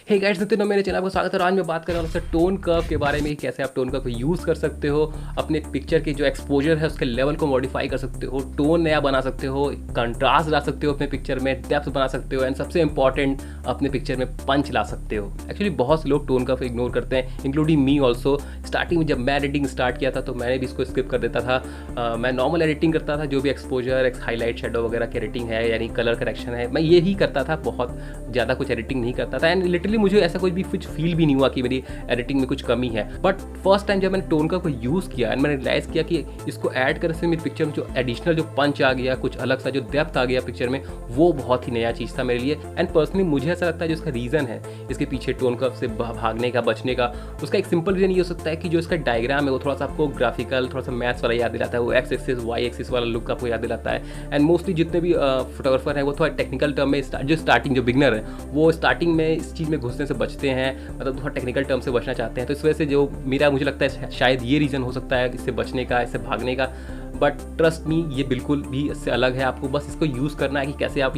Hey guys, Nitin मेरे channel को स्वागत है। आज मैं बात कर रहा हूँ टोन कर्व के बारे में, कैसे आप टोन कर्व को यूज़ कर सकते हो, अपने पिक्चर की जो एक्सपोजर है उसके लेवल को मॉडिफाई कर सकते हो, टोन नया बना सकते हो, कंट्रास्ट ला सकते हो अपने पिक्चर में, डेप्थ बना सकते हो, एंड सबसे इंपॉर्टेंट अपने पिक्चर में पंच ला सकते हो। एक्चुअली बहुत से लोग टोन कर्व इग्नोर करते हैं, इंक्लूडिंग मी ऑल्सो। स्टार्टिंग में जब मैं एडिटिंग स्टार्ट किया था तो मैंने भी इसको स्किप कर देता था। मैं नॉर्मल एडिटिंग करता था, जो भी एक्सपोजर, हाईलाइट, शेडो वगैरह की एडिटिंग है, यानी कलर करेक्शन है, मैं ये ही करता था। बहुत ज़्यादा कुछ एडिटिंग नहीं करता था, एंड लिटरली मुझे ऐसा कुछ भी कुछ फील भी नहीं हुआ कि मेरी एडिटिंग में कुछ कमी है। बट फर्स्ट टाइम जब मैंने टोन कर्व को यूज़ किया एंड मैंने रियलाइज़ किया कि इसको ऐड करने से मेरी पिक्चर में जो एडिशनल जो पंच आ गया, कुछ अलग सा जो डेप्थ आ गया पिक्चर में, वो बहुत ही नया चीज़ था मेरे लिए। एंड पर्सनली मुझे ऐसा लगता है जो इसका रीज़न है इसके पीछे टोन कर्व से भागने का, बचने का, उसका एक सिंपल रीज़न ये हो सकता है कि जो इसका डायग्राम है वो थोड़ा सा आपको ग्राफिकल, थोड़ा सा मैथ्स वाला याद दिलाता है। वो एक्स एक्सिस, वाई एक्सिस वाला लुक आपको याद दिलाता है। एंड मोस्टली जितने भी फोटोग्राफर हैं वो थोड़ा टेक्निकल टर्म में जो स्टार्टिंग जो बिगनर है वो स्टार्टिंग में इस चीज़ में घुसने से बचते हैं, मतलब थोड़ा टेक्निकल टर्म से बचना चाहते हैं। तो इस वजह से जो मुझे लगता है शायद ये रीज़न हो सकता है इससे बचने का, इससे भागने का। बट ट्रस्ट मी, ये बिल्कुल भी इससे अलग है। आपको बस इसको यूज़ करना है कि कैसे आप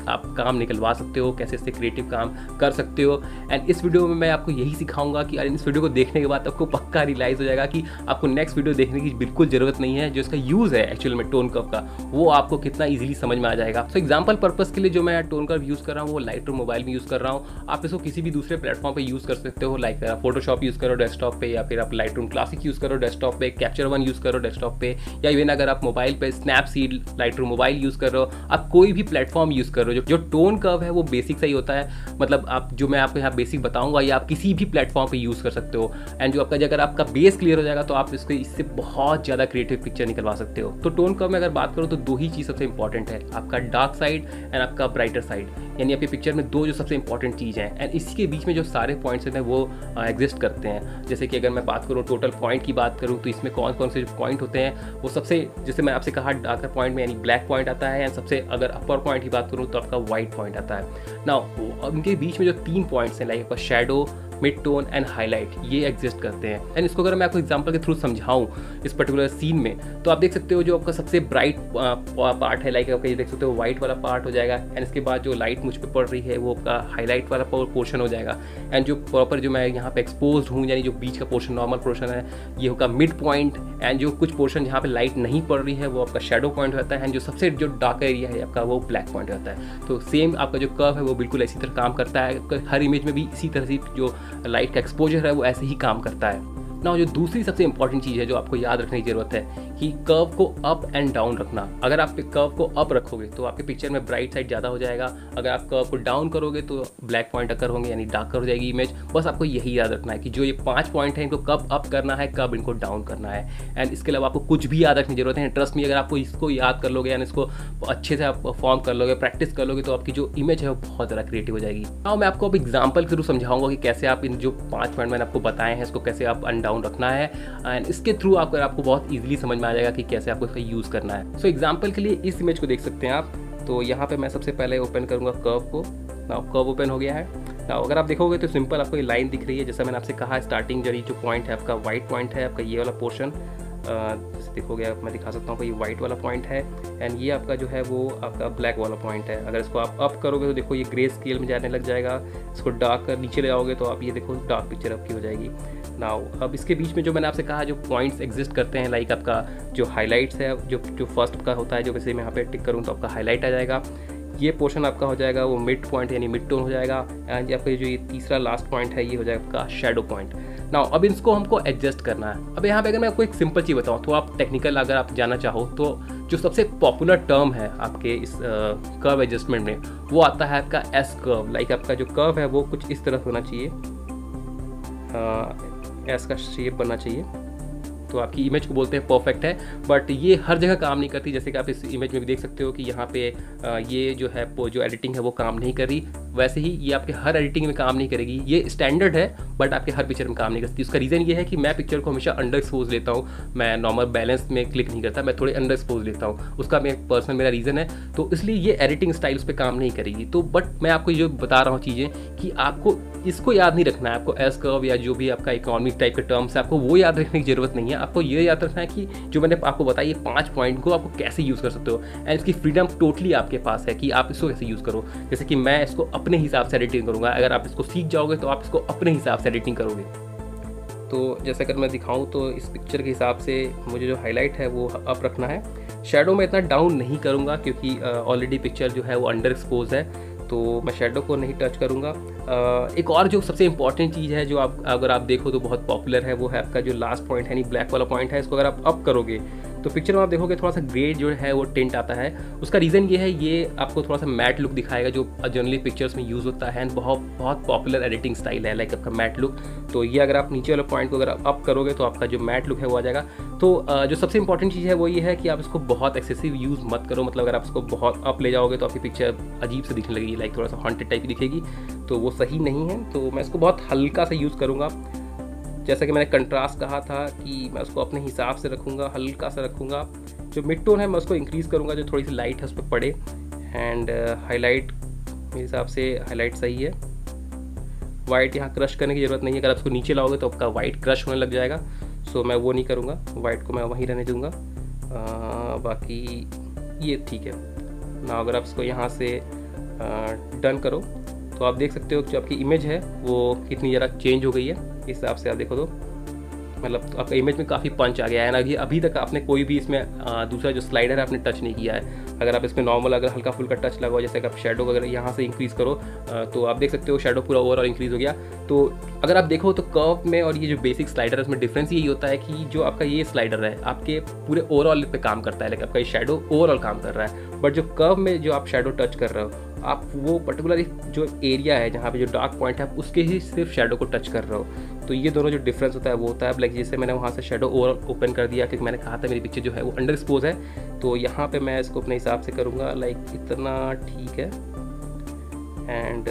आप काम निकलवा सकते हो, कैसे इससे क्रिएटिव काम कर सकते हो। एंड इस वीडियो में मैं आपको यही सिखाऊंगा कि इस वीडियो को देखने के बाद आपको पक्का रियलाइज़ हो जाएगा कि आपको नेक्स्ट वीडियो देखने की बिल्कुल ज़रूरत नहीं है। जो इसका यूज़ है एक्चुअल में टोन कर्व का, वो आपको कितना ईजिली समझ में आ जाएगा। सो एग्जाम्पल पर्पज़ के लिए जो मैं टोन कर्व यूज़ कर रहा हूँ वो लाइटरूम मोबाइल में यूज़ कर रहा हूँ। आप इसको किसी भी दूसरे प्लेटफॉर्म पर यूज़ कर सकते हो, लाइक फोटोशॉप यूज़ करो डेस्कटॉप पे, या फिर आप लाइटरूम क्लासिक यूज़ करो डेस्कटॉप पे, कैप्चर वन यूज़ करो डेस्कटॉप पे, या इवन अगर आप मोबाइल पे स्नैपसीड, लाइटरूम मोबाइल यूज़ कर रहे हो, आप कोई भी प्लेटफॉर्म यूज़ कर रहे हो। जो टोन कर्व है वो बेसिक सा ही होता है, मतलब आप जो मैं आपको यहाँ बेसिक बताऊंगा ये आप किसी भी प्लेटफॉर्म पे यूज़ कर सकते हो। एंड जो अगर आपका बेस क्लियर हो जाएगा तो आप इससे बहुत ज़्यादा क्रिएटिव पिक्चर निकलवा सकते हो। तो टोन कर्व में अगर बात करो तो दो ही चीज़ सबसे इंपॉर्टेंट है, आपका डार्क साइड एंड आपका ब्राइटर साइड, यानी आपकी पिक्चर में दो जो सबसे इंपॉर्टेंट चीज़ हैं। एंड इसके बीच में जो सारे पॉइंट्स हैं वो एग्जिस्ट करते हैं। जैसे कि अगर मैं बात करूँ टोटल पॉइंट की बात करूँ तो इसमें कौन कौन से जो पॉइंट होते हैं वो सबसे, जैसे मैं आपसे कहा, डार्कर पॉइंट में यानी ब्लैक पॉइंट आता है, एंड सबसे अगर अपर पॉइंट की बात करूँ तो आपका वाइट पॉइंट आता है। नाउ उनके बीच में जो तीन पॉइंट्स हैं, लाइक आपका shadow, mid tone and highlight, ये एग्जिस्ट करते हैं। एंड इसको अगर मैं आपको एग्जांपल के थ्रू समझाऊं इस पर्टिकुलर सीन में, तो आप देख सकते हो जो आपका सबसे ब्राइट पार्ट है, लाइक आपका ये देख सकते हो वाइट वाला पार्ट हो जाएगा। एंड इसके बाद जो लाइट मुझ पर पड़ रही है वो आपका हाईलाइट वाला पोर्शन हो जाएगा। एंड जो प्रॉपर जो मैं यहाँ पे एक्सपोज हूँ, यानी जो बीच का पोर्शन, नॉर्मल पोर्शन है, ये होगा मिड पॉइंट। एंड जो कुछ पोर्शन जहाँ पे लाइट नहीं पड़ रही है वो आपका शेडो पॉइंट होता है। एंड जो सबसे जो डार्क एरिया है आपका वो ब्लैक पॉइंट होता है। तो सेम आपका जो कर्व है वो बिल्कुल इसी तरह काम करता है। हर इमेज में भी इसी तरह से जो लाइट का एक्सपोजर है वो ऐसे ही काम करता है। ना जो दूसरी सबसे इंपॉर्टेंट चीज़ है जो आपको याद रखने की ज़रूरत है कि कर्व को अप एंड डाउन रखना। अगर आप कर्व को अप रखोगे तो आपके पिक्चर में ब्राइट साइड ज़्यादा हो जाएगा, अगर आप कर्व को डाउन करोगे तो ब्लैक पॉइंट अकर होंगे, यानी डार्कर हो जाएगी इमेज। बस आपको यही याद रखना है कि जो ये 5 पॉइंट हैं इनको कब अप करना है, कब इनको डाउन करना है। एंड इसके अलावा आपको कुछ भी याद रखने की जरूरत है। ट्रस्ट में, अगर आपको इसको याद कर लोगे यानी इसको अच्छे से आप फॉर्म कर लोगे, प्रैक्टिस कर लोगे, तो आपकी जो इमेज है वो बहुत ज़्यादा क्रिएटिव हो जाएगी। अब मैं आपको अब एग्जाम्पल के थ्रू समझाऊंगा कि कैसे आप इन जो 5 पॉइंट मैंने आपको बताए हैं इसको कैसे आप अन डाउन रखना है। एंड इसके थ्रू आपको बहुत ईजिली समझ में आ जाएगा कि कैसे आपको इसका यूज़ करना है। सो एग्जाम्पल के लिए इस इमेज को देख सकते हैं आप। तो यहाँ पे मैं सबसे पहले ओपन करूँगा कर्व को। नाउ कर्व ओपन हो गया है। नाउ अगर आप देखोगे तो सिंपल आपको ये लाइन दिख रही है, जैसा मैंने आपसे कहा स्टार्टिंग जो पॉइंट है आपका वाइट पॉइंट है, आपका ये वाला पोर्शन जैसे देखोगे आप, मैं दिखा सकता हूँ, ये वाइट वाला पॉइंट है। एंड ये आपका जो है वो आपका ब्लैक वाला पॉइंट है। अगर इसको आप अप करोगे तो देखो ये ग्रे स्केल में जाने लग जाएगा। इसको डार्क कर नीचे ले आओगे तो आप ये देखो डार्क पिक्चर आपकी हो जाएगी। नाउ अब इसके बीच में जो मैंने आपसे कहा जो पॉइंट्स एग्जिस्ट करते हैं, लाइक आपका जो हाईलाइट्स है, जो फर्स्ट का होता है, जो वैसे मैं यहाँ पे टिक करूँ तो आपका हाईलाइट आ जाएगा। ये पोर्शन आपका हो जाएगा वो मिड पॉइंट यानी मिड टोन हो जाएगा। एंड आपका जो ये तीसरा लास्ट पॉइंट है ये हो जाएगा आपका शेडो पॉइंट। नाउ अब इसको हमको एडजस्ट करना है। अब यहाँ पे अगर मैं आपको एक सिंपल चीज़ बताऊँ तो आप टेक्निकल अगर आप जाना चाहो तो जो सबसे पॉपुलर टर्म है आपके इस कर्व एडजस्टमेंट में वो आता है आपका एस कर्व। लाइक आपका जो कर्व है वो कुछ इस तरह होना चाहिए, एस का शेप बनना चाहिए, तो आपकी इमेज को बोलते हैं परफेक्ट है। बट ये हर जगह काम नहीं करती, जैसे कि आप इस इमेज में भी देख सकते हो कि यहाँ पे ये जो है जो एडिटिंग है वो काम नहीं कर रही। वैसे ही ये आपके हर एडिटिंग में काम नहीं करेगी। ये स्टैंडर्ड है बट आपके हर पिक्चर में काम नहीं करती। उसका रीज़न ये है कि मैं पिक्चर को हमेशा अंडर एक्सपोज लेता हूँ। मैं नॉर्मल बैलेंस में क्लिक नहीं करता, मैं थोड़े अंडर एक्सपोज लेता हूँ। उसका पर्सनल मेरा रीज़न है, तो इसलिए ये एडिटिंग स्टाइल उस पर काम नहीं करेगी। तो बट मैं आपको ये बता रहा हूँ चीज़ें कि आपको इसको याद नहीं रखना है आपको, एस कर्व या जो भी आपका इकोनॉमिक टाइप के टर्म्स है आपको वो याद रखने की जरूरत नहीं है। आपको ये याद रखना है कि जो मैंने आपको बताया ये 5 पॉइंट को आपको कैसे यूज़ कर सकते हो, एंड इसकी फ्रीडम टोटली आपके पास है कि आप इसको कैसे यूज़ करो। जैसे कि मैं इसको अपने हिसाब से एडिटिंग करूँगा, अगर आप इसको सीख जाओगे तो आप इसको अपने हिसाब से एडिटिंग करोगे। तो जैसे अगर मैं दिखाऊं तो इस पिक्चर के हिसाब से मुझे जो हाईलाइट है वो अप रखना है। शेडो में इतना डाउन नहीं करूँगा क्योंकि ऑलरेडी पिक्चर जो है वो अंडर एक्सपोज है, तो मैं शेडो को नहीं टच करूँगा। एक और जो सबसे इंपॉर्टेंट चीज़ है जो आप अगर आप देखो तो बहुत पॉपुलर है, वो है आपका जो लास्ट पॉइंट है, नहीं ब्लैक वाला पॉइंट है, इसको अगर आप अप करोगे तो पिक्चर में आप देखोगे थोड़ा सा ग्रे जो है वो टिंट आता है। उसका रीज़न ये है, ये आपको थोड़ा सा मैट लुक दिखाएगा जो जनरली पिक्चर्स में यूज़ होता है, एंड बहुत पॉपुलर एडिटिंग स्टाइल है लाइक आपका मैट लुक। तो ये अगर आप नीचे वाले पॉइंट को अगर आप अप करोगे तो आपका जो मैट लुक है वो आ जाएगा। तो जो सबसे इंपॉर्टेंट चीज़ है वो ये है कि आप इसको बहुत एक्सेसिव यूज़ मत करो, मतलब अगर आप इसको बहुत अप ले जाओगे तो आपकी पिक्चर अजीब से दिखने लगेगी, लाइक थोड़ा सा हॉन्टेड टाइप की दिखेगी, तो वो सही नहीं है। तो मैं इसको बहुत हल्का सा यूज़ करूँगा। जैसा कि मैंने कंट्रास्ट कहा था कि मैं उसको अपने हिसाब से रखूँगा, हल्का सा रखूँगा। जो मिड टोन है मैं उसको इंक्रीज़ करूँगा, जो थोड़ी सी लाइट है उस पर पड़े। एंड हाईलाइट मेरे हिसाब से हाईलाइट सही है। वाइट यहाँ क्रश करने की ज़रूरत नहीं है, अगर आप उसको नीचे लाओगे तो आपका वाइट क्रश होने लग जाएगा, सो मैं वो नहीं करूँगा, वाइट को मैं वहीं रहने दूँगा। बाकी ये ठीक है ना। अगर आप इसको यहाँ से डन करो तो आप देख सकते हो कि जो आपकी इमेज है वो कितनी ज़रा चेंज हो गई है। इस हिसाब से आप देखो तो मतलब आपका इमेज में काफ़ी पंच आ गया है ना। अभी तक आपने कोई भी इसमें दूसरा जो स्लाइडर है आपने टच नहीं किया है। अगर आप इसमें नॉर्मल अगर हल्का फुल्का टच लगाओ, जैसे अगर आप शेडो अगर यहाँ से इंक्रीज़ करो तो आप देख सकते हो शेडो पूरा ओवरऑल इंक्रीज़ हो गया। तो अगर आप देखो तो कर्व में और ये जो बेसिक स्लाइडर है उसमें डिफरेंस यही होता है कि जो आपका ये स्लाइडर है आपके पूरे ओवरऑल पे काम करता है, लेकिन आपका ये शेडो ओवरऑल काम कर रहा है। बट जो कर्व में जो आप शेडो टच कर रहे हो आप वो पर्टिकुलर जो एरिया है जहाँ पे जो डार्क पॉइंट है आप उसके ही सिर्फ शेडो को टच कर रहे हो। तो ये दोनों जो डिफरेंस होता है वो होता है। लाइक जैसे मैंने वहाँ से शेडो ओवर ओपन कर दिया क्योंकि मैंने कहा था मेरी पिक्चर जो है वो अंडर एक्सपोज है, तो यहाँ पे मैं इसको अपने हिसाब से करूँगा, लाइक इतना ठीक है। एंड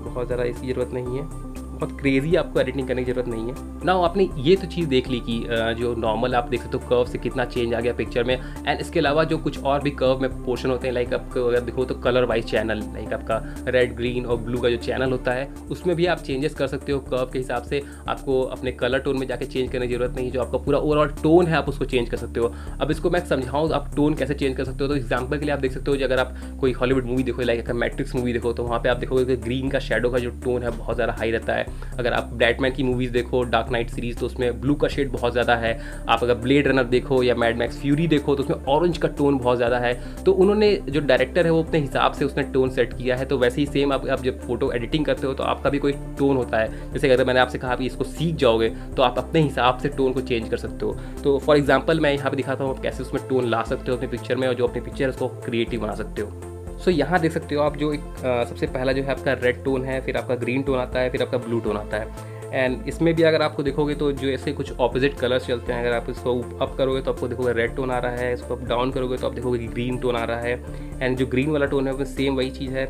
बहुत ज़्यादा इसकी ज़रूरत नहीं है, बहुत क्रेजी आपको एडिटिंग करने की ज़रूरत नहीं है ना। आपने ये तो चीज़ देख ली कि जो नॉर्मल आप देख सकते हो कर्व से कितना चेंज आ गया पिक्चर में। एंड इसके अलावा जो कुछ और भी कर्व में पोर्शन होते हैं, लाइक आपको अगर देखो तो कलर वाइज चैनल, लाइक आपका रेड ग्रीन और ब्लू का जो चैनल होता है उसमें भी आप चेंजेस कर सकते हो कर्व के हिसाब से। आपको अपने कलर टोन में जाके चेंज करने की जरूरत नहीं, जो आपका पूरा ओवरऑल टोन है आप उसको चेंज कर सकते हो। अब इसको मैं समझाऊँ आप टोन कैसे चेंज कर सकते हो, तो एग्जाम्पल के लिए आप देख सकते हो अगर आप कोई हॉलीवुड मूवी देखो, लाइक मैट्रिक्स मूवी देखो, तो वहाँ पर आप देखोगे कि ग्रीन का शेडो का जो टोन है बहुत ज़्यादा हाई रहता है। अगर आप बैटमैन की मूवीज़ देखो, डार्क नाइट सीरीज़, तो उसमें ब्लू का शेड बहुत ज़्यादा है। आप अगर ब्लेड रनर देखो या मैड मैक्स फ्यूरी देखो तो उसमें ऑरेंज का टोन बहुत ज़्यादा है। तो उन्होंने जो डायरेक्टर है वो अपने हिसाब से उसने टोन सेट किया है। तो वैसे ही सेम आप जब फोटो एडिटिंग करते हो तो आपका भी कोई टोन होता है। जैसे अगर मैंने आपसे कहा कि इसको सीख जाओगे तो आप अपने हिसाब से टोन को चेंज कर सकते हो। तो फॉर एग्जाम्पल मैं यहाँ पर दिखाता हूँ कैसे उसमें टोन ला सकते हो अपनी पिक्चर में, और जो अपनी पिक्चर है उसको क्रिएटिव बना सकते हो। सो यहाँ देख सकते हो आप जो एक सबसे पहला जो है आपका रेड टोन है, फिर आपका ग्रीन टोन आता है, फिर आपका ब्लू टोन आता है। एंड इसमें भी अगर आपको देखोगे तो जो ऐसे कुछ ऑपोजिट कलर्स चलते हैं, अगर आप इसको अप करोगे तो आपको देखोगे रेड टोन आ रहा है, इसको आप डाउन करोगे तो आप देखोगे कि ग्रीन टोन आ रहा है। एंड जो ग्रीन वाला टोन है वो सेम वही चीज़ है।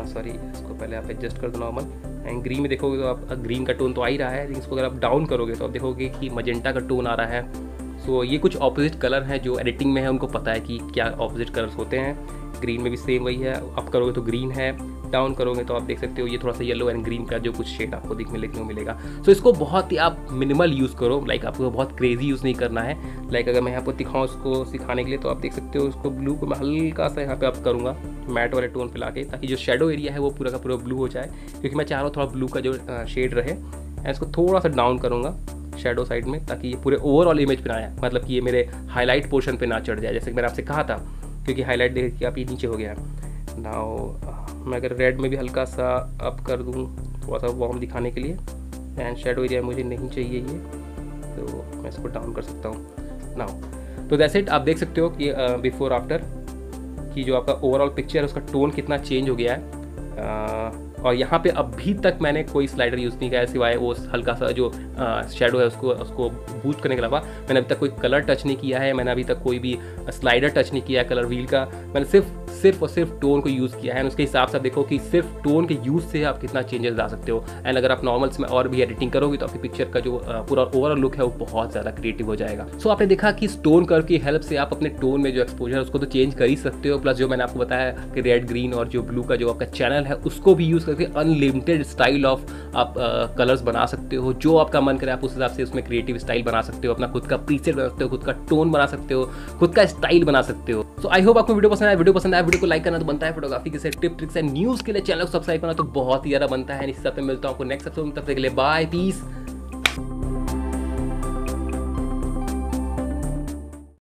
सॉरी, इसको पहले आप एडजस्ट कर दो नॉर्मल। एंड ग्रीन में देखोगे तो आप ग्रीन का टोन तो आ ही रहा है, लेकिन इसको अगर आप डाउन करोगे तो आप देखोगे कि मजेंटा का टोन आ रहा है। सो ये कुछ ऑपोजिट कलर हैं जो एडिटिंग में है, उनको पता है कि क्या ऑपोजिट कलर्स होते हैं। ग्रीन में भी सेम वही है, अप करोगे तो ग्रीन है, डाउन करोगे तो आप देख सकते हो ये थोड़ा सा येलो एंड ग्रीन का जो कुछ शेड आपको देखने को मिलेगा। सो इसको बहुत ही आप मिनिमल यूज़ करो, लाइक आपको बहुत क्रेजी यूज़ नहीं करना है। लाइक अगर मैं यहाँ पर दिखाऊँ उसको सिखाने के लिए तो आप देख सकते हो उसको ब्लू को मैं हल्का सा यहाँ पे अप करूँगा मैट वाले टोन पे लाके, ताकि जो शेडो एरिया है वो पूरा का पूरा ब्लू हो जाए, क्योंकि मैं चाह रहा हूँ थोड़ा ब्लू का जो शेड रहे। एंड इसको थोड़ा सा डाउन करूँगा शेडो साइड में, ताकि ये पूरे ओवरऑल इमेज पे ना आए, मतलब कि ये मेरे हाईलाइट पोर्शन पे ना चढ़ जाए, जैसे कि मैंने आपसे कहा था, क्योंकि हाईलाइट देख के आप ये नीचे हो गया है। नाउ मैं अगर रेड में भी हल्का सा अप कर दूँ थोड़ा सा वार्म दिखाने के लिए, एंड शेडो एरिया मुझे नहीं चाहिए ये, तो मैं इसको डाउन कर सकता हूँ। नाउ तो दैट्स इट, आप देख सकते हो कि बिफोर आफ्टर कि जो आपका ओवरऑल पिक्चर है उसका टोन कितना चेंज हो गया है। और यहाँ पे अभी तक मैंने कोई स्लाइडर यूज़ नहीं किया है, सिवाय वो हल्का सा जो शेडो है उसको बूस्ट करने के अलावा मैंने अभी तक कोई कलर टच नहीं किया है। मैंने अभी तक कोई भी स्लाइडर टच नहीं किया है कलर व्हील का। मैंने सिर्फ सिर्फ और सिर्फ टोन को यूज़ किया है, एंड उसके हिसाब से आप देखो कि सिर्फ टोन के यूज़ से आप कितना चेंजेस ला सकते हो। एंड अगर आप नॉर्मल्स में और भी एडिटिंग करोगे तो आपकी पिक्चर का जो पूरा ओवरऑल लुक है वो बहुत ज़्यादा क्रिएटिव हो जाएगा। सो आपने देखा कि इस टोन कर्व की हेल्प से आप अपने टोन में जो एक्सपोजर है उसको तो चेंज कर ही सकते हो, प्लस जो मैंने आपको बताया कि रेड, ग्रीन और जो ब्लू का जो आपका चैनल है उसको भी यूज़ करके अनलिमिटेड स्टाइल ऑफ आप कलर्स बना सकते हो। जो आपका मन करे आप उस हिसाब से उसमें क्रिएटिव स्टाइल बना सकते हो, अपना खुद का प्रीसेट बना सकते हो, खुद का टोन बना सकते हो, खुद का स्टाइल बना सकते हो। सो आई होप आपको वीडियो पसंद आया। वीडियो को लाइक करना तो बनता है, फोटोग्राफी के टिप ट्रिक्स एंड न्यूज़ के लिए चैनल को सब्सक्राइब करना तो बहुत ही ज़्यादा बनता है। इस हिसाब से मिलता हूँ आपको नेक्स्ट एपिसोड में, तब तक के लिए बाय, पीस।